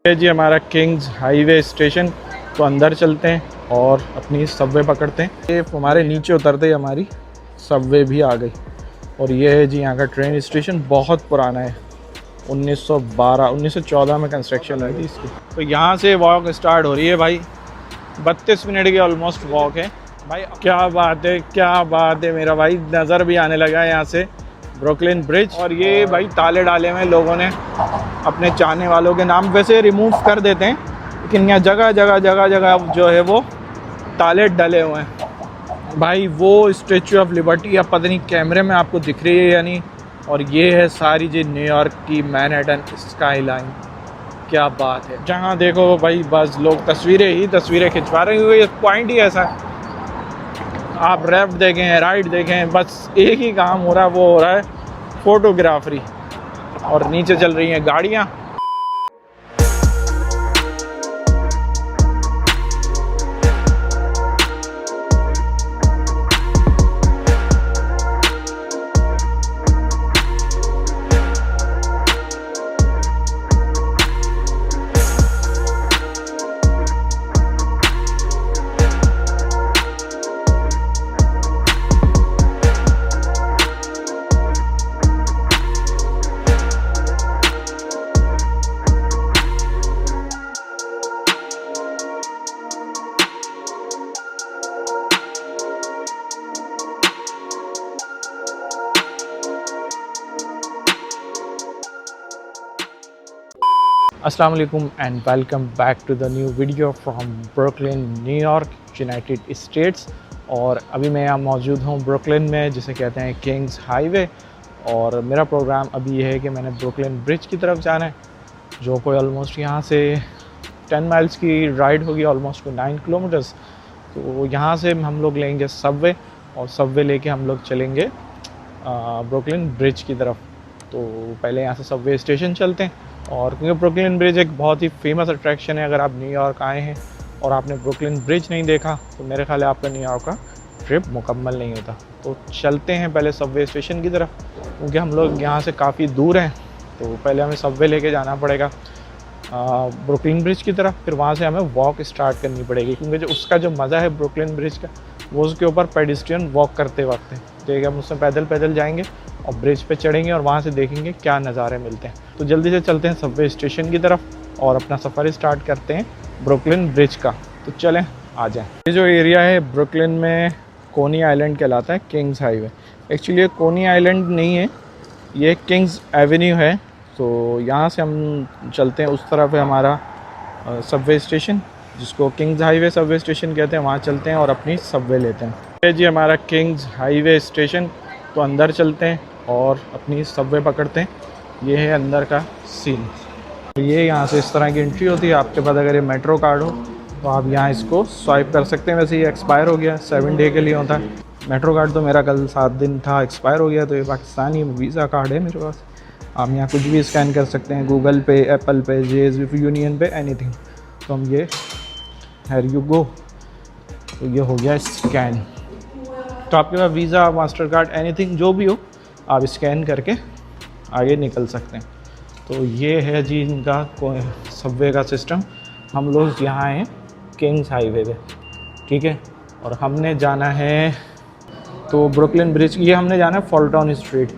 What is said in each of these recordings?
ये जी हमारा Kings highway station. तो अंदर चलते हैं और अपनी सबवे पकड़ते हैं। ये हमारे नीचे उतरते ही हमारी सबवे भी आ गई। और ये है जी यहाँ का ट्रेन स्टेशन, बहुत पुराना है। 1914 में कंस्ट्रक्शन हुई थी इसकी। तो यहाँ से वॉक स्टार्ट हो रही है भाई। 32 मिनट की ऑलमोस्ट वॉक है भाई। क्या बात है, क्या बात है मेरा भाई, नज़र भी आने लगा है यहाँ से ब्रुकलिन ब्रिज। और ये भाई ताले डाले हुए लोगों ने अपने चाहने वालों के नाम, वैसे रिमूव कर देते हैं लेकिन यहाँ जगह जगह जो है वो ताले डले हुए हैं भाई। वो स्टैचू ऑफ लिबर्टी अब पता नहीं कैमरे में आपको दिख रही है या नहीं। और ये है सारी जी न्यूयॉर्क की मैनहट्टन स्काई लाइन। क्या बात है, जहाँ देखो भाई बस लोग तस्वीरें खिंचवा रहे हुए। पॉइंट ही ऐसा है, आप लेफ्ट देखें राइट देखें, बस एक ही काम हो रहा है, वो हो रहा है फोटोग्राफरी। और नीचे चल रही हैं गाड़ियाँ। अस्सलाम वालेकुम and welcome back to the new video from Brooklyn New York United States. और अभी मैं यहाँ मौजूद हूँ ब्रुकलिन में, जिसे कहते हैं किंग्स हाईवे। और मेरा प्रोग्राम अभी ये है कि मैंने ब्रुकलिन ब्रिज की तरफ जाना है, जो कोई ऑलमोस्ट यहाँ से 10 माइल्स की राइड होगी, ऑलमोस्ट 9 किलोमीटर्स। तो यहाँ से हम लोग लेंगे सबवे, और सबवे लेके हम लोग चलेंगे ब्रुकलिन ब्रिज की तरफ। तो पहले यहाँ से सबवे स्टेशन चलते हैं। और क्योंकि ब्रुकलिन ब्रिज एक बहुत ही फेमस अट्रैक्शन है, अगर आप न्यूयॉर्क आए हैं और आपने ब्रुकलिन ब्रिज नहीं देखा तो मेरे ख्याल है आपका न्यूयॉर्क का ट्रिप मुकम्मल नहीं होता। तो चलते हैं पहले सबवे स्टेशन की तरफ, क्योंकि हम लोग यहाँ से काफ़ी दूर हैं। तो पहले हमें सबवे लेके जाना पड़ेगा ब्रुकलिन ब्रिज की तरफ, फिर वहाँ से हमें वॉक स्टार्ट करनी पड़ेगी। क्योंकि जो उसका जो मज़ा है ब्रुकलिन ब्रिज का, वो उसके ऊपर पेडिस्ट्रियन वॉक करते वक्त है। तो हम उसमें पैदल जाएंगे और ब्रिज पे चढ़ेंगे और वहाँ से देखेंगे क्या नज़ारे मिलते हैं। तो जल्दी से चलते हैं सबवे स्टेशन की तरफ और अपना सफ़र स्टार्ट करते हैं ब्रुकलिन ब्रिज का। तो चलें आ जाएं। ये जो एरिया है ब्रुकलिन में कोनी आइलैंड कहलाता है, किंग्स हाईवे। एक्चुअली ये कोनी आइलैंड नहीं है, ये किंग्स एवेन्यू है। तो यहाँ से हम चलते हैं, उस तरफ है हमारा सबवे स्टेशन, जिसको किंग्स हाईवे सबवे स्टेशन कहते हैं। वहाँ चलते हैं और अपनी सबवे लेते हैं। ये जी हमारा किंग्स हाईवे स्टेशन। तो अंदर चलते हैं और अपनी सबवे पकड़ते हैं। ये है अंदर का सीन। ये यहाँ से इस तरह की एंट्री होती है। आपके पास अगर ये मेट्रो कार्ड हो तो आप यहाँ इसको स्वाइप कर सकते हैं। वैसे ये एक्सपायर हो गया, 7 डे के लिए होता है। मेट्रो कार्ड तो मेरा कल 7 दिन था, एक्सपायर हो गया। तो ये पाकिस्तानी वीज़ा कार्ड है मेरे पास। आप यहाँ कुछ भी स्कैन कर सकते हैं, गूगल पे, एप्पल पे, JSB यूनियन पे, एनीथिंग। तो हम ये हैर यू गो, तो ये हो गया स्कैन। तो आपके पास वीज़ा, मास्टर कार्ड, एनीथिंग जो भी हो, आप स्कैन करके आगे निकल सकते हैं। तो ये है जी इनका सबवे का सिस्टम। हम लोग यहाँ हैं किंग्स हाईवे पे, ठीक है। और हमने जाना है तो ब्रुकलिन ब्रिज, ये हमने जाना है फॉल्टन स्ट्रीट।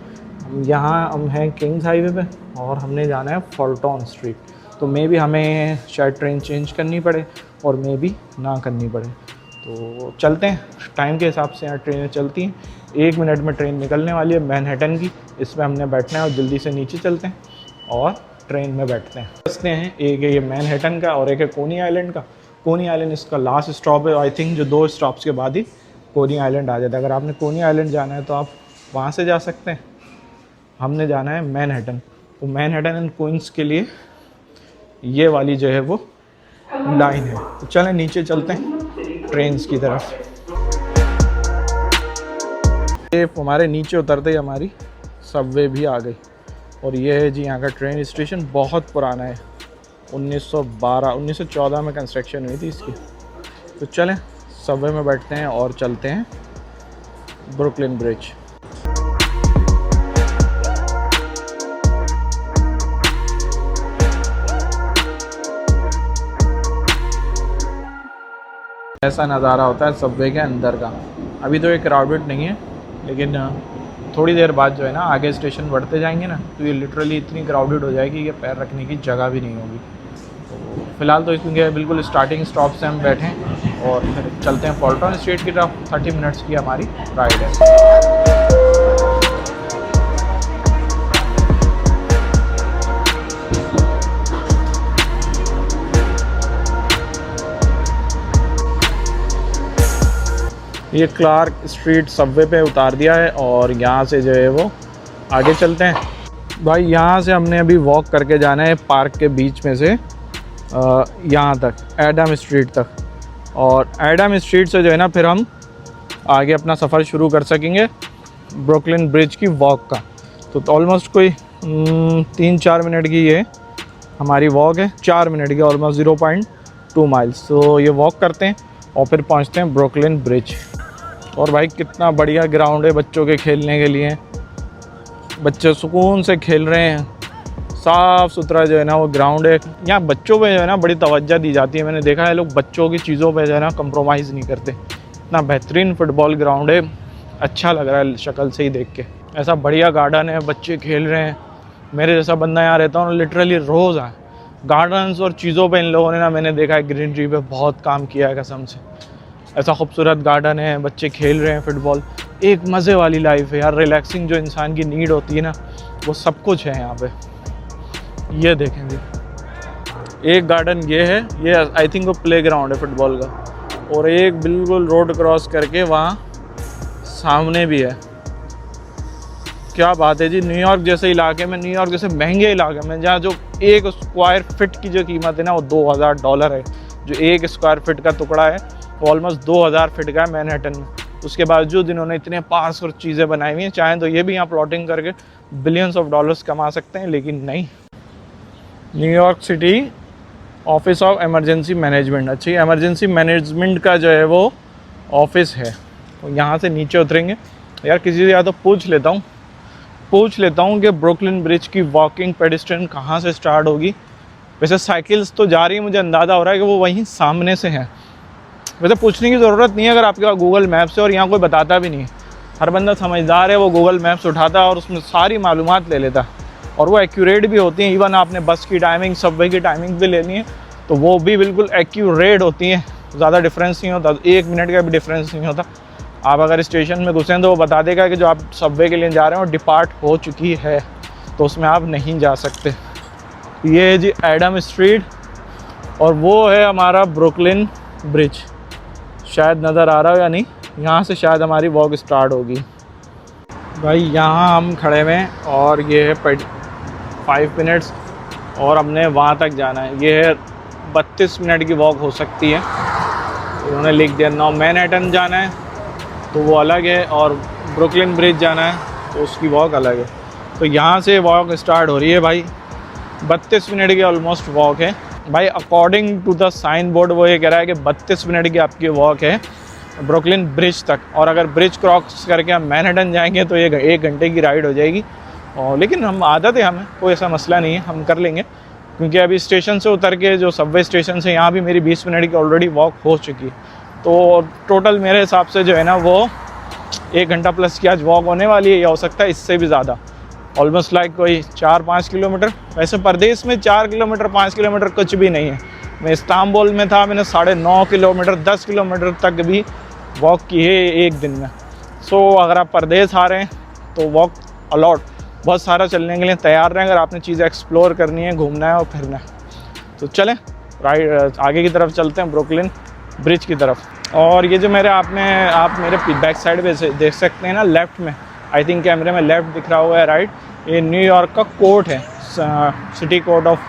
यहाँ हम हैं किंग्स हाईवे पे और हमने जाना है फॉल्टन स्ट्रीट। तो मे भी हमें शायद ट्रेन चेंज करनी पड़े और मे भी ना करनी पड़े। तो चलते हैं, टाइम के हिसाब से यहाँ ट्रेनें चलती हैं। 1 मिनट में ट्रेन निकलने वाली है मैनहट्टन की, इसमें हमने बैठना है और जल्दी से नीचे चलते हैं और ट्रेन में बैठते हैं। बसते हैं, एक है ये मैनहट्टन का और एक है कोनी आइलैंड का। कोनी आइलैंड इसका लास्ट स्टॉप है। आई थिंक जो 2 स्टॉप्स के बाद ही कोनी आइलैंड आ जाता है। अगर आपने कोनी आइलैंड जाना है तो आप वहाँ से जा सकते हैं। हमने जाना है मैनहट्टन। तो मैनहट्टन एंड क्वींस के लिए ये वाली जो है वो लाइन है। तो चलें नीचे चलते हैं ट्रेन्स की तरफ। ये हमारे नीचे उतरते ही हमारी सबवे भी आ गई। और ये है जी यहाँ का ट्रेन स्टेशन, बहुत पुराना है। 1914 में कंस्ट्रक्शन हुई थी इसकी। तो चलें सबवे में बैठते हैं और चलते हैं ब्रुकलिन ब्रिज। ऐसा नज़ारा होता है सबवे के अंदर का। अभी तो ये क्राउडेड नहीं है, लेकिन थोड़ी देर बाद जो है ना आगे स्टेशन बढ़ते जाएंगे ना तो ये लिटरली इतनी क्राउडेड हो जाएगी कि पैर रखने की जगह भी नहीं होगी। तो फ़िलहाल तो इसमें बिल्कुल स्टार्टिंग स्टॉप से हम बैठे हैं और फिर चलते हैं फॉल्टन स्ट्रीट की तरफ। 30 मिनट्स की हमारी राइड है। ये क्लार्क स्ट्रीट सबवे पे उतार दिया है और यहाँ से जो है वो आगे चलते हैं। भाई यहाँ से हमने अभी वॉक करके जाना है पार्क के बीच में से यहाँ तक, एडम स्ट्रीट तक। और एडम स्ट्रीट से जो है ना फिर हम आगे अपना सफ़र शुरू कर सकेंगे ब्रुकलिन ब्रिज की वॉक का। तो ऑलमोस्ट कोई 3-4 मिनट की ये हमारी वॉक है, 4 मिनट की, ऑलमोस्ट 0.2 माइल्स। तो ये वॉक करते हैं और फिर पहुँचते हैं ब्रुकलिन ब्रिज। और भाई कितना बढ़िया ग्राउंड है बच्चों के खेलने के लिए, बच्चे सुकून से खेल रहे हैं। साफ़ सुथरा जो है ना वो ग्राउंड है। यहाँ बच्चों पे जो है ना बड़ी तवज्जो दी जाती है। मैंने देखा है लोग बच्चों की चीज़ों पे जो है ना कंप्रोमाइज़ नहीं करते। इतना बेहतरीन फुटबॉल ग्राउंड है, अच्छा लग रहा है शक्ल से ही देख के। ऐसा बढ़िया गार्डन है, बच्चे खेल रहे हैं। मेरे जैसा बंदा यहाँ रहता हूँ लिटरली रोज़ आए गार्डन्स और चीज़ों पे इन लोगों ने ना, मैंने देखा है ग्रीनरी पे बहुत काम किया है कसम से। ऐसा खूबसूरत गार्डन है, बच्चे खेल रहे हैं फुटबॉल। एक मज़े वाली लाइफ है यार, रिलैक्सिंग जो इंसान की नीड होती है ना वो सब कुछ है यहाँ पे। ये देखेंगे एक गार्डन ये है, ये आई थिंक वो प्ले ग्राउंड है फुटबॉल का। और एक बिल्कुल रोड क्रॉस करके वहाँ सामने भी है। क्या बात है जी, न्यूयॉर्क जैसे इलाके में, न्यूयॉर्क जैसे महंगे इलाके में जहाँ जो एक स्क्वायर फिट की जो कीमत है ना वो $2000 है। जो एक स्क्वायर फिट का टुकड़ा है वो ऑलमोस्ट 2000 फिट का है मैनहट्टन में। उसके बावजूद इन्होंने इतने पार्क्स और चीज़ें बनाई हुई हैं। चाहें तो ये भी यहाँ प्लॉटिंग करके बिलियंस ऑफ डॉलर्स कमा सकते हैं, लेकिन नहीं। New York city office of emergency management, अच्छी इमरजेंसी मैनेजमेंट का जो है वो ऑफिस है। तो यहाँ से नीचे उतरेंगे। यार किसी से या तो पूछ लेता हूँ कि ब्रुकलिन ब्रिज की वॉकिंग पेडिस्ट्रियन कहाँ से स्टार्ट होगी। वैसे साइकिल्स तो जा रही है, मुझे अंदाज़ा हो रहा है कि वो वहीं सामने से हैं। वैसे पूछने की ज़रूरत नहीं है अगर आपके पास गूगल मैप्स है, और यहाँ कोई बताता भी नहीं है। हर बंदा समझदार है, वो गूगल मैप्स उठाता है और उसमें सारी मालूमात ले लेता और वो एक्यूरेट भी होती हैं। इवन आपने बस की टाइमिंग, सबवे की टाइमिंग भी लेनी है तो वो भी बिल्कुल एक्यूरेट होती हैं। ज़्यादा डिफरेंस नहीं होता, 1 मिनट का भी डिफरेंस नहीं होता। आप अगर स्टेशन में घुसें तो वो बता देगा कि जो आप सबवे के लिए जा रहे हो डिपार्ट हो चुकी है, तो उसमें आप नहीं जा सकते। ये है जी एडम स्ट्रीट और वो है हमारा ब्रुकलिन ब्रिज। शायद नज़र आ रहा हो या नहीं, यहाँ से शायद हमारी वॉक स्टार्ट होगी। भाई यहाँ हम खड़े हुए हैं और ये है 5 मिनट्स और हमने वहाँ तक जाना है। ये है 32 मिनट की वॉक हो सकती है, उन्होंने लिख दिया। नौ मैनहट्टन जाना है तो वो अलग है, और ब्रुकलिन ब्रिज जाना है तो उसकी वॉक अलग है। तो यहाँ से वॉक स्टार्ट हो रही है भाई। 32 मिनट की ऑलमोस्ट वॉक है भाई। According to the sign board वो ये कह रहा है कि 32 मिनट की आपकी वॉक है ब्रुकलिन ब्रिज तक। और अगर ब्रिज क्रॉस करके हम मैनहट्टन जाएंगे तो ये 1 घंटे की राइड हो जाएगी। और लेकिन हम आदत है, हमें कोई ऐसा मसला नहीं है, हम कर लेंगे। क्योंकि अभी स्टेशन से उतर के जो सबवे स्टेशन से यहाँ भी मेरी 20 मिनट की ऑलरेडी वॉक हो चुकी है। तो टोटल मेरे हिसाब से जो है ना वो 1 घंटा प्लस की आज वॉक होने वाली है, या हो सकता है इससे भी ज़्यादा। ऑलमोस्ट लाइक कोई 4-5 किलोमीटर। वैसे परदेश में 4 किलोमीटर 5 किलोमीटर कुछ भी नहीं है। मैं इस्तांबुल में था, मैंने 9.5 किलोमीटर 10 किलोमीटर तक भी वॉक की है एक दिन में। सो अगर आप परदेश आ रहे हैं तो वॉक अलॉट बहुत सारा चलने के लिए तैयार रहें, अगर आपने चीज़ें एक्सप्लोर करनी है, घूमना है और फिरना है। तो चलें राइट आगे की तरफ चलते हैं, ब्रुकलिन ब्रिज की तरफ। और ये जो आप मेरे बैक साइड पे देख सकते हैं ना, लेफ़्ट में, आई थिंक कैमरे में लेफ़्ट दिख रहा हुआ है राइट, ये न्यूयॉर्क का कोर्ट है, सिटी कोर्ट ऑफ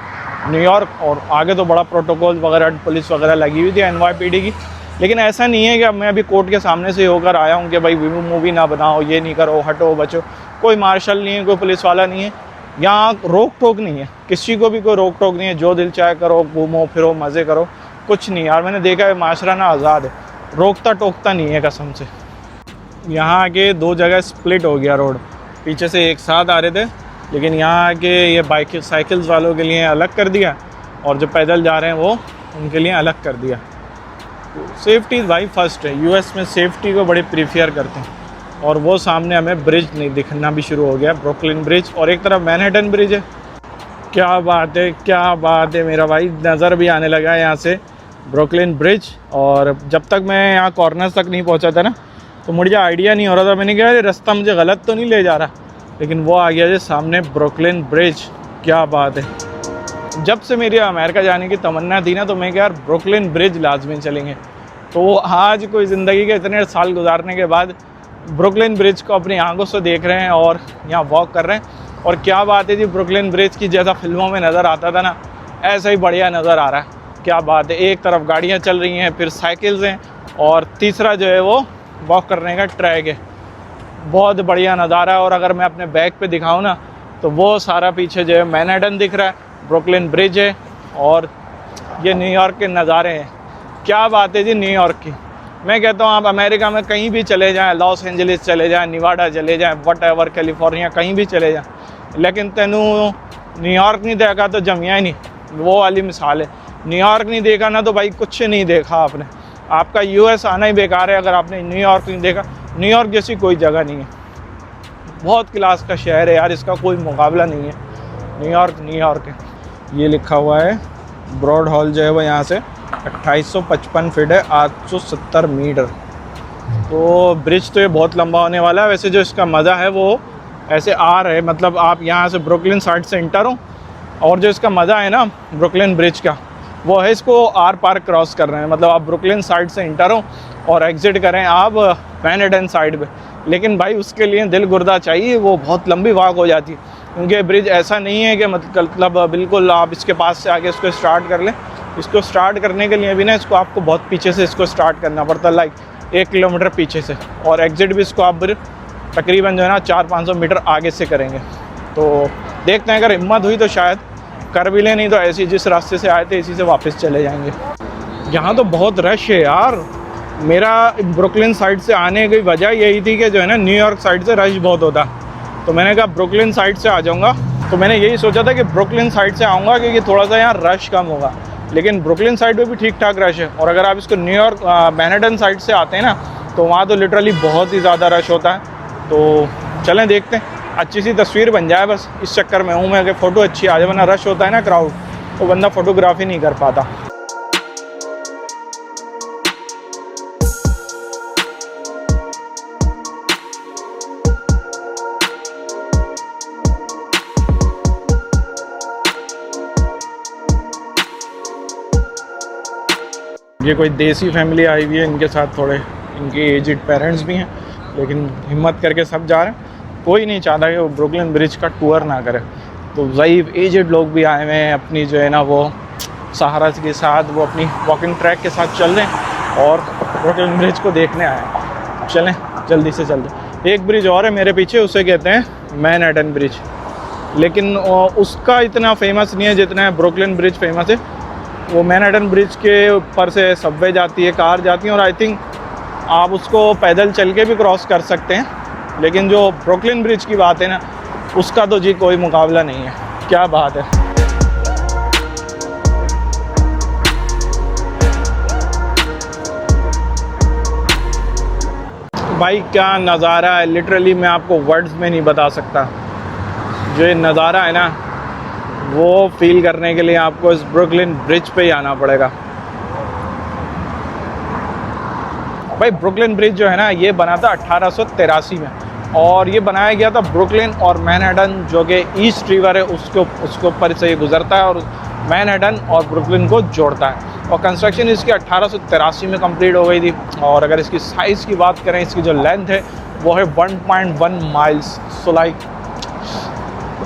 न्यूयॉर्क। और आगे तो बड़ा प्रोटोकॉल वगैरह, पुलिस वगैरह लगी हुई थी NYPD की। लेकिन ऐसा नहीं है कि अब मैं अभी कोर्ट के सामने से होकर आया हूँ कि भाई मूवी ना बनाओ, ये नहीं करो, हटो बचो। कोई मार्शल नहीं है, कोई पुलिस वाला नहीं है, यहाँ रोक टोक नहीं है, किसी को भी कोई रोक टोक नहीं है। जो दिल चाहे करो, घूमो फिरो, मज़े करो, कुछ नहीं यार। मैंने देखा है माशरा ना आज़ाद है, रोकता टोकता नहीं है कसम से। यहाँ आके 2 जगह स्प्लिट हो गया रोड, पीछे से एक साथ आ रहे थे, लेकिन यहाँ आके ये बाइक साइकिल्स वालों के लिए अलग कर दिया और जो पैदल जा रहे हैं वो उनके लिए अलग कर दिया। सेफ्टी भाई फर्स्ट है, यूएस में सेफ्टी को बड़े प्रीफेयर करते हैं। और वो सामने हमें ब्रिज नहीं दिखना भी शुरू हो गया, ब्रुकलिन ब्रिज, और एक तरफ मैनहट्टन ब्रिज है। क्या बात है, क्या बात है मेरा भाई, नज़र भी आने लगा है यहाँ से ब्रुकलिन ब्रिज। और जब तक मैं यहाँ कॉर्नर्स तक नहीं पहुँचा था ना, तो मुझे आइडिया नहीं हो रहा था, मैंने कहा रास्ता मुझे गलत तो नहीं ले जा रहा, लेकिन वो आ गया जी सामने ब्रुकलिन ब्रिज। क्या बात है। जब से मेरी अमेरिका जाने की तमन्ना थी ना, तो मैं क्या यार ब्रुकलिन ब्रिज लाजमी चलेंगे। तो आज कोई ज़िंदगी के इतने साल गुजारने के बाद ब्रुकलिन ब्रिज को अपनी आंखों से देख रहे हैं और यहाँ वॉक कर रहे हैं। और क्या बात है जी, ब्रुकलिन ब्रिज की जैसा फिल्मों में नज़र आता था ना, ऐसा ही बढ़िया नज़र आ रहा है। क्या बात है, एक तरफ गाड़ियाँ चल रही हैं, फिर साइकिल्स हैं, और तीसरा जो है वो वॉक करने का ट्रैक है। बहुत बढ़िया नज़ारा है। और अगर मैं अपने बैग पे दिखाऊँ ना, तो वो सारा पीछे जो है मैनहट्टन दिख रहा है, ब्रुकलिन ब्रिज है, और ये न्यूयॉर्क के नज़ारे हैं। क्या बात है जी न्यूयॉर्क की। मैं कहता हूँ आप अमेरिका में कहीं भी चले जाएं, लॉस एंजलिस चले जाएं, निवाडा चले जाएं, व्हाटएवर, कैलिफोर्निया, कहीं भी चले जाएं, लेकिन तेनू न्यूयॉर्क नहीं देखा तो जमिया ही नहीं। वो वाली मिसाल है, न्यूयॉर्क नहीं देखा ना तो भाई कुछ नहीं देखा आपने। आपका यूएस आना ही बेकार है अगर आपने न्यूयॉर्क नहीं देखा। न्यूयॉर्क जैसी कोई जगह नहीं है, बहुत क्लास का शहर है यार, इसका कोई मुकाबला नहीं है। न्यूयॉर्क है। ये लिखा हुआ है ब्रॉड हॉल जो है वो यहाँ से 2855 फीट है, 870 मीटर। तो ब्रिज तो ये बहुत लंबा होने वाला है। वैसे जो इसका मज़ा है वो ऐसे आर है, मतलब आप यहाँ से ब्रुकलिन साइड से इंटर हो, और जो इसका मज़ा है ना ब्रुकलिन ब्रिज का, वो है इसको आर पार क्रॉस कर रहे हैं। मतलब आप ब्रुकलिन साइड से इंटर हो और एग्ज़िट करें आप मैनहट्टन साइड पे। लेकिन भाई उसके लिए दिल गुर्दा चाहिए, वो बहुत लंबी वॉक हो जाती है, क्योंकि ब्रिज ऐसा नहीं है कि मतलब बिल्कुल आप इसके पास से आके इसको स्टार्ट कर लें। इसको स्टार्ट करने के लिए भी ना इसको आपको बहुत पीछे से इसको स्टार्ट करना पड़ता है, लाइक 1 किलोमीटर पीछे से, और एग्ज़िट भी इसको आप तकरीबन जो है ना 400-500 मीटर आगे से करेंगे। तो देखते हैं, अगर हिम्मत हुई तो शायद कर भी लें, नहीं तो ऐसे जिस रास्ते से आए थे इसी से वापस चले जाएंगे। यहाँ तो बहुत रश है यार। मेरा ब्रुकलिन साइड से आने की वजह यही थी कि जो है ना न्यूयॉर्क साइड से रश बहुत होता, तो मैंने कहा ब्रुकलिन साइड से आ जाऊँगा। तो मैंने यही सोचा था कि ब्रुकलिन साइड से आऊँगा क्योंकि थोड़ा सा यहाँ रश कम होगा, लेकिन ब्रुकलिन साइड पे भी ठीक ठाक रश है। और अगर आप इसको न्यूयॉर्क मैनहट्टन साइड से आते हैं ना, तो वहाँ तो लिटरली बहुत ही ज़्यादा रश होता है। तो चलें देखते हैं, अच्छी सी तस्वीर बन जाए, बस इस चक्कर में हूँ मैं कि फ़ोटो अच्छी आ जाए, वरना रश होता है ना क्राउड, तो बंदा फ़ोटोग्राफी नहीं कर पाता। ये कोई देसी फैमिली आई हुई है, इनके साथ थोड़े इनके एजिड पेरेंट्स भी हैं, लेकिन हिम्मत करके सब जा रहे हैं। कोई नहीं चाहता कि वो ब्रुकलिन ब्रिज का टूर ना करे, तो ज़ईफ़ एजिड लोग भी आए हुए हैं अपनी जो है ना वो सहारा के साथ, वो अपनी वॉकिंग ट्रैक के साथ चल रहे हैं और ब्रुकलिन ब्रिज को देखने आए हैं। चलें जल्दी से चलते। एक ब्रिज और है मेरे पीछे, उसे कहते हैं मैनहट्टन ब्रिज, लेकिन उसका इतना फेमस नहीं है जितना ब्रुकलिन ब्रिज फेमस है। वो मैनहट्टन ब्रिज के ऊपर से सबवे जाती है, कार जाती है, और आई थिंक आप उसको पैदल चल के भी क्रॉस कर सकते हैं। लेकिन जो ब्रुकलिन ब्रिज की बात है ना, उसका तो जी कोई मुकाबला नहीं है। क्या बात है। भाई क्या नज़ारा है, लिटरली मैं आपको वर्ड्स में नहीं बता सकता। जो ये नज़ारा है ना, वो फील करने के लिए आपको इस ब्रुकलिन ब्रिज पे ही आना पड़ेगा। भाई ब्रुकलिन ब्रिज जो है ना, ये बना था 1883 में, और ये बनाया गया था ब्रुकलिन और मैनहट्टन जो कि ईस्ट रिवर है उसके ऊपर से ये गुजरता है और मैनहट्टन और ब्रुकलिन को जोड़ता है। और कंस्ट्रक्शन इसकी 1883 में कंप्लीट हो गई थी। और अगर इसकी साइज़ की बात करें, इसकी जो लेंथ है वो है 1.1 miles, so like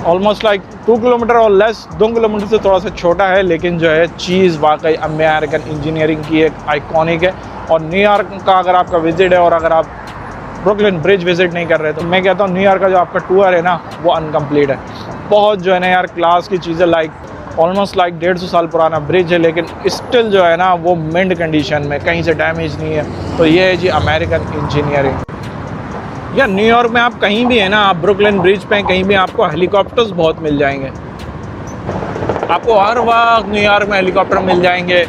almost like 2 kilometre और लेस, 2 किलोमीटर से थोड़ा सा छोटा है। लेकिन जो है चीज़ वाकई अमेरिकन इंजीनियरिंग की एक आइकॉनिक है। और न्यूयॉर्क का अगर आपका विज़िट है और अगर आप ब्रुकलिन ब्रिज विज़िट नहीं कर रहे, तो मैं कहता हूँ न्यूयॉर्क का जो आपका टूर है ना, वो अनकम्प्लीट है। बहुत जो है ना यार क्लास की चीज़ें, लाइक ऑलमोस्ट लाइक 150 साल पुराना ब्रिज है, लेकिन स्टिल जो है ना वो मिंट कंडीशन में, कहीं से डैमेज नहीं है। तो ये है जी अमेरिकन इंजीनियरिंग। या न्यूयॉर्क में आप कहीं भी है ना, आप ब्रुकलिन ब्रिज पे कहीं भी आपको हेलीकॉप्टर्स बहुत मिल जाएंगे। आपको हर वक्त न्यूयॉर्क में हेलीकॉप्टर मिल जाएंगे।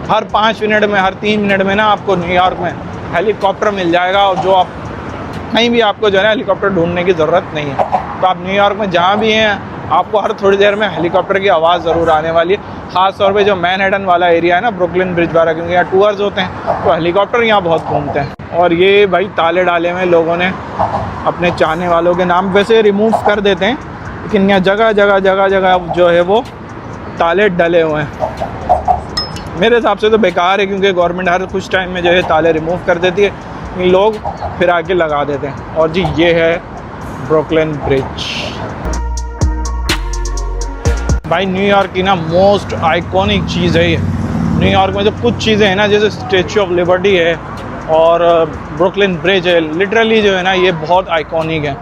हर 5 मिनट में, हर 3 मिनट में ना आपको न्यूयॉर्क में हेलीकॉप्टर मिल जाएगा, और जो आप कहीं भी आपको जो है ना हेलीकॉप्टर ढूंढने की ज़रूरत नहीं है। तो आप न्यूयॉर्क में जहाँ भी हैं, आपको हर थोड़ी देर में हेलीकॉप्टर की आवाज़ ज़रूर आने वाली है। ख़ास तौर पे जो मैनहट्टन वाला एरिया है ना, ब्रुकलिन ब्रिज वाला, क्योंकि यहाँ टूर्स होते हैं तो हेलीकॉप्टर यहाँ बहुत घूमते हैं। और ये भाई ताले डाले हुए लोगों ने अपने चाहने वालों के नाम, वैसे रिमूव कर देते हैं लेकिन यहाँ जगह जगह जो है वो ताले डले हुए हैं। मेरे हिसाब से तो बेकार है, क्योंकि गवर्नमेंट हर कुछ टाइम में जो है ताले रिमूव कर देती है, लोग फिर आके लगा देते हैं। और जी ये है ब्रुकलिन ब्रिज। भाई न्यूयॉर्क की ना मोस्ट आइकॉनिक चीज़ है ये। न्यूयॉर्क में जो कुछ चीज़ें हैं ना, जैसे स्टैचू ऑफ लिबर्टी है और ब्रुकलिन ब्रिज है, लिटरली जो है ना ये बहुत आइकॉनिक है।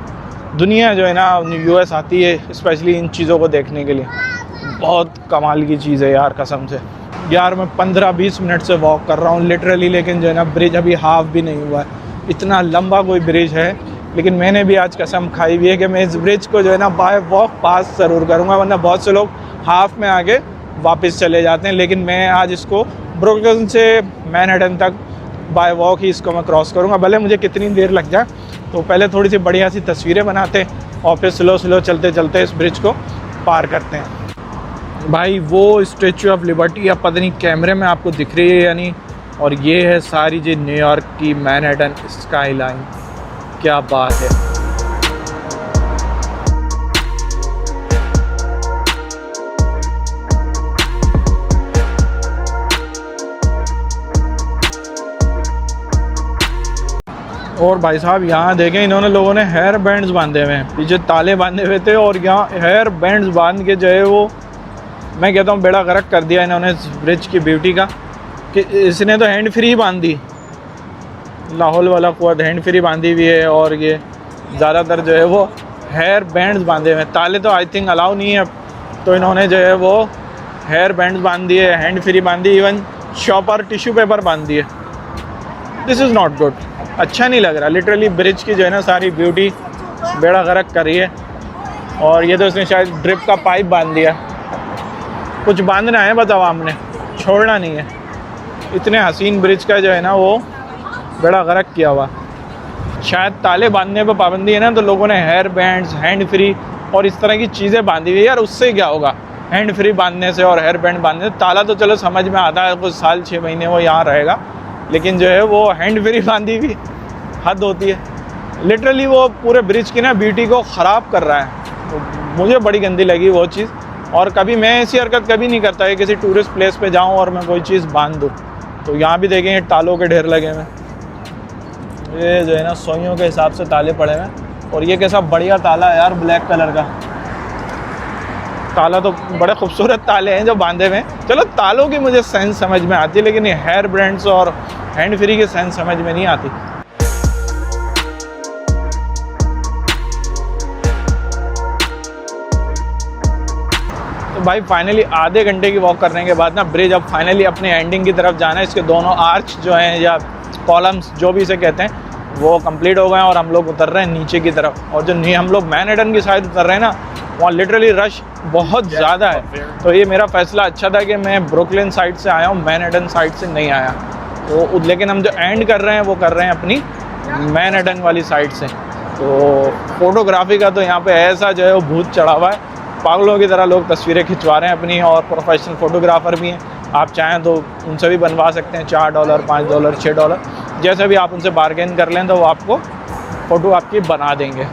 दुनिया जो है ना यूएस आती है स्पेशली इन चीज़ों को देखने के लिए। बहुत कमाल की चीज़ है यार, कसम से। यार मैं 15-20 मिनट से वॉक कर रहा हूँ लिटरली, लेकिन जो है ना ब्रिज अभी हाफ भी नहीं हुआ है। इतना लंबा कोई ब्रिज है, लेकिन मैंने भी आज कसम खाई हुई है कि मैं इस ब्रिज को जो है ना बाय वॉक पास ज़रूर करूँगा, वरना बहुत से लोग हाफ में आगे वापस चले जाते हैं। लेकिन मैं आज इसको ब्रुकलिन से मैनहट्टन तक बाय वॉक ही इसको मैं क्रॉस करूँगा, भले मुझे कितनी देर लग जाए। तो पहले थोड़ी सी बढ़िया सी तस्वीरें बनाते हैं और फिर स्लो चलते चलते इस ब्रिज को पार करते हैं। भाई वो स्टैचू ऑफ लिबर्टी अब पता नहीं कैमरे में आपको दिख रही है या नहीं, और ये है सारी जी न्यूयॉर्क की मैनहट्टन स्काई लाइन। क्या बात है। और भाई साहब यहाँ देखें, इन्होंने लोगों ने हेयर बैंड्स बांधे हुए हैं, पीछे ताले बांधे हुए थे और यहाँ हेयर बैंड्स बांध के जो है वो, मैं कहता हूँ बेड़ा गर्क कर दिया इन्होंने इस ब्रिज की ब्यूटी का। कि इसने तो हैंड फ्री बांधी, लाहौल वाला कुआं हैंड फ्री बांधी हुई है, और ये ज़्यादातर जो है वो हेयर बैंड्स बांधे हुए हैं। ताले तो आई थिंक अलाउ नहीं है, तो इन्होंने जो है वो हेयर बैंड्स बांध दिए, हैंड फ्री बांधी, इवन शॉपर टिश्यू पेपर बांध दिए। दिस इज़ नॉट गुड, अच्छा नहीं लग रहा। लिटरली ब्रिज की जो है ना सारी ब्यूटी बेड़ा गर्क कर रही है। और ये तो इसने शायद ड्रिप का पाइप बांध दिया। कुछ बांधना है बताओ, हमने छोड़ना नहीं है। इतने हसीन ब्रिज का जो है ना वो बेड़ा गर्क किया हुआ। शायद ताले बांधने पर पाबंदी है ना, तो लोगों ने हेयर बैंड्स, हैंड फ्री और इस तरह की चीज़ें बांधी हुई। यार उससे क्या होगा, हैंड फ्री बांधने से और हेयर बैंड बांधने से? ताला तो चलो समझ में आता है, कुछ साल 6 महीने वो यहाँ रहेगा, लेकिन जो है वो हैंड फ्री बांधी हुई हद होती है। लिटरली वो पूरे ब्रिज की ना ब्यूटी को ख़राब कर रहा है। तो मुझे बड़ी गंदी लगी वो चीज़। और कभी मैं ऐसी हरकत कभी नहीं करता है, किसी टूरिस्ट प्लेस पे जाऊं और मैं कोई चीज़ बांध दूं। तो यहाँ भी देखें तालों के ढेर लगे हुए, ये जो है ना सोइयों के हिसाब से ताले पड़े हुए हैं। और ये कैसा बढ़िया ताला है यार, ब्लैक कलर का ताला। तो बड़े खूबसूरत ताले हैं जो बांधे हुए हैं। चलो तालों की मुझे सेंस समझ में आती है, लेकिन ये हेयर बैंड्स और हैंड फ्री की सेंस समझ में नहीं आती। भाई फाइनली आधे घंटे की वॉक करने के बाद ना ब्रिज अब फाइनली अपने एंडिंग की तरफ जाना है। इसके दोनों आर्च जो हैं या कॉलम्स जो भी इसे कहते हैं वो कंप्लीट हो गए हैं और हम लोग उतर रहे हैं नीचे की तरफ। और जो हम लोग मैनहट्टन की साइड उतर रहे हैं ना, वहाँ लिटरली रश बहुत ज़्यादा है। तो ये मेरा फैसला अच्छा था कि मैं ब्रुकलिन साइड से आया हूँ, मैनहट्टन साइड से नहीं आया। तो लेकिन हम जो एंड कर रहे हैं वो कर रहे हैं अपनी मैनहट्टन वाली साइड से। तो फोटोग्राफी का तो यहाँ पे ऐसा जो है वो भूत चढ़ा हुआ है, पागलों की तरह लोग तस्वीरें खिंचवा रहे हैं अपनी। और प्रोफेशनल फ़ोटोग्राफ़र भी हैं, आप चाहें तो उनसे भी बनवा सकते हैं। $4, $5, $6 जैसे भी आप उनसे बार्गेन कर लें तो वो आपको फ़ोटो आपकी बना देंगे।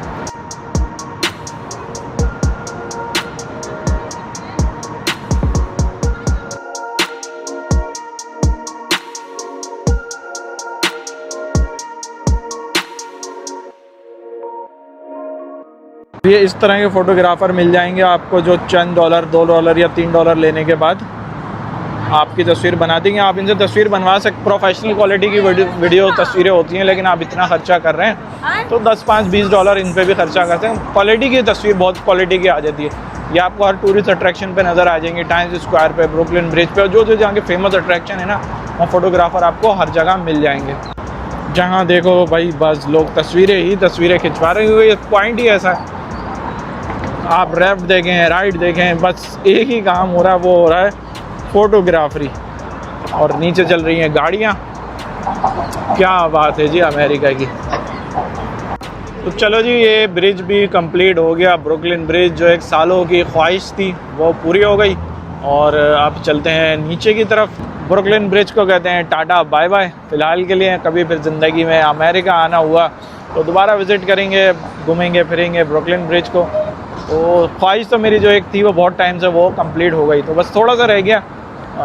ये इस तरह के फ़ोटोग्राफ़र मिल जाएंगे आपको जो चंद $1, $2 या $3 लेने के बाद आपकी तस्वीर बना देंगे। आप इनसे तस्वीर बनवा सकते, प्रोफेशनल क्वालिटी की वीडियो तस्वीरें होती हैं, लेकिन आप इतना खर्चा कर रहे हैं तो $10, $5, $20 इन पे भी खर्चा करते हैं। क्वालिटी की तस्वीर बहुत क्वालिटी की आ जाती है। ये आपको हर टूरिस्ट अट्रैक्शन पे नज़र आ जाएंगे, टाइम्स स्क्वायर पे, ब्रुकलिन ब्रिज पे, जो जहाँ के फेमस अट्रैक्शन है ना, वहाँ फ़ोटोग्राफ़र आपको हर जगह मिल जाएंगे। जहाँ देखो भाई बस लोग तस्वीरें खिंचवा रहे हुए। पॉइंट ही ऐसा है, आप लेफ्ट देखें राइट देखें, बस एक ही काम हो रहा है, वो हो रहा है फ़ोटोग्राफरी। और नीचे चल रही हैं गाड़ियाँ। क्या बात है जी अमेरिका की। तो चलो जी, ये ब्रिज भी कंप्लीट हो गया। ब्रुकलिन ब्रिज जो एक सालों की ख्वाहिश थी वो पूरी हो गई। और अब चलते हैं नीचे की तरफ। ब्रुकलिन ब्रिज को कहते हैं टाटा बाय बाय फ़िलहाल के लिए। कभी फिर ज़िंदगी में अमेरिका आना हुआ तो दोबारा विज़िट करेंगे, घूमेंगे फिरेंगे ब्रुकलिन ब्रिज को। तो ख्वाहिश तो मेरी जो एक थी वो बहुत टाइम से वो कंप्लीट हो गई। तो बस थोड़ा सा रह गया,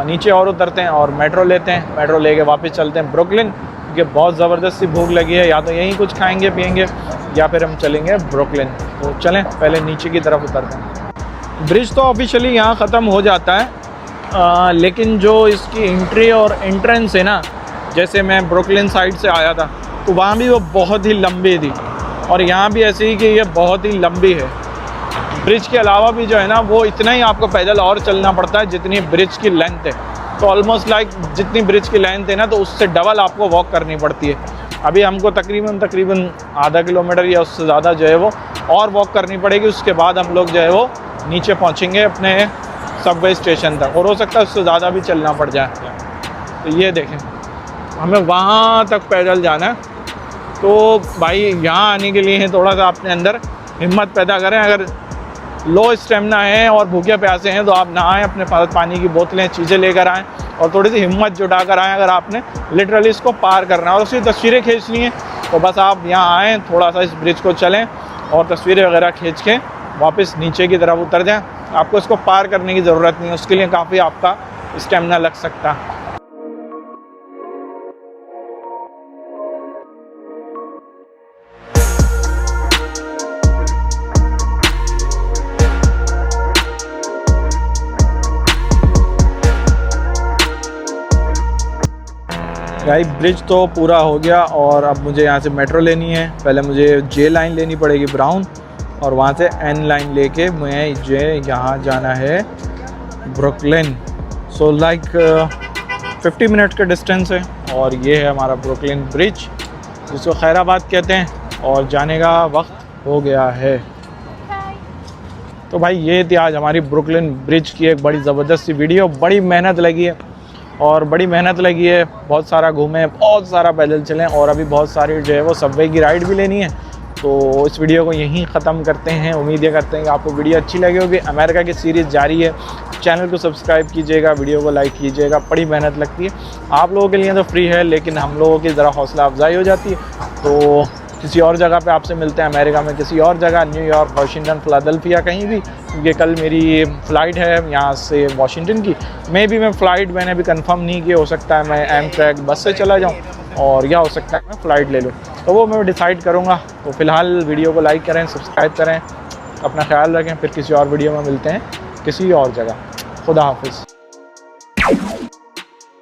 नीचे और उतरते हैं और मेट्रो लेते हैं। मेट्रो लेके वापस चलते हैं ब्रुकलिन, क्योंकि बहुत ज़बरदस्त सी भूख लगी है। या तो यहीं कुछ खाएंगे पिएंगे या फिर हम चलेंगे ब्रुकलिन। तो चलें पहले नीचे की तरफ उतरते हैं। ब्रिज तो ऑफिशियली यहाँ ख़त्म हो जाता है, लेकिन जो इसकी एंट्री और एंट्रेंस है ना, जैसे मैं ब्रुकलिन साइड से आया था तो वहाँ भी वो बहुत ही लंबी थी, और यहाँ भी ऐसे ही कि ये बहुत ही लंबी है। ब्रिज के अलावा भी जो है ना वो इतना ही आपको पैदल और चलना पड़ता है जितनी ब्रिज की लेंथ है। तो ऑलमोस्ट लाइक जितनी ब्रिज की लेंथ है ना, तो उससे डबल आपको वॉक करनी पड़ती है। अभी हमको तकरीबन आधा किलोमीटर या उससे ज़्यादा जो है वो और वॉक करनी पड़ेगी। उसके बाद हम लोग जो है वो नीचे पहुँचेंगे अपने सबवे स्टेशन तक, और हो सकता है उससे ज़्यादा भी चलना पड़ जाए। तो ये देखें, हमें वहाँ तक पैदल जाना है। तो भाई यहाँ आने के लिए थोड़ा सा अपने अंदर हिम्मत पैदा करें। अगर लो स्टेमिना है और भूखे प्यासे हैं तो आप नहाएं, अपने पास पानी की बोतलें चीज़ें लेकर आएँ और थोड़ी सी हिम्मत जुटा कर आएँ। अगर आपने लिटरली इसको पार करना है और उसकी तस्वीरें खींचनी है तो बस आप यहाँ आएँ, थोड़ा सा इस ब्रिज को चलें और तस्वीरें वगैरह खींच के वापस नीचे की तरफ उतर जाएँ। आपको इसको पार करने की ज़रूरत नहीं है, उसके लिए काफ़ी आपका स्टेमिना लग सकता है। भाई ब्रिज तो पूरा हो गया और अब मुझे यहाँ से मेट्रो लेनी है। पहले मुझे जे लाइन लेनी पड़ेगी ब्राउन, और वहाँ से एन लाइन लेके मुझे यहाँ जाना है ब्रुकलिन। सो लाइक 50 मिनट का डिस्टेंस है, और ये है हमारा ब्रुकलिन ब्रिज जिसको खैराबाद कहते हैं, और जाने का वक्त हो गया है। तो भाई ये थी आज हमारी ब्रुकलिन ब्रिज की एक बड़ी ज़बरदस्त सी वीडियो। बड़ी मेहनत लगी है बहुत सारा घूमे, बहुत सारा पैदल चलें, और अभी बहुत सारी जो है वो सबवे की राइड भी लेनी है। तो इस वीडियो को यहीं ख़त्म करते हैं। उम्मीद करते हैं कि आपको वीडियो अच्छी लगी होगी। अमेरिका की सीरीज़ जारी है, चैनल को सब्सक्राइब कीजिएगा, वीडियो को लाइक कीजिएगा। बड़ी मेहनत लगती है, आप लोगों के लिए तो फ्री है, लेकिन हम लोगों की ज़रा हौसला अफजाई हो जाती है। तो किसी और जगह पे आपसे मिलते हैं, अमेरिका में किसी और जगह, न्यूयॉर्क, वाशिंगटन, फिलाडेल्फिया, कहीं भी, क्योंकि कल मेरी फ़्लाइट है यहाँ से वाशिंगटन की। मैं फ़्लाइट मैंने अभी कंफर्म नहीं की, हो सकता है मैं एमट्रैक बस से चला जाऊँ, और या हो सकता है मैं फ़्लाइट ले लूँ, तो वो मैं डिसाइड करूँगा। तो फ़िलहाल वीडियो को लाइक करें, सब्सक्राइब करें, अपना ख्याल रखें। फिर किसी और वीडियो में मिलते हैं किसी और जगह। खुदा हाफिज़।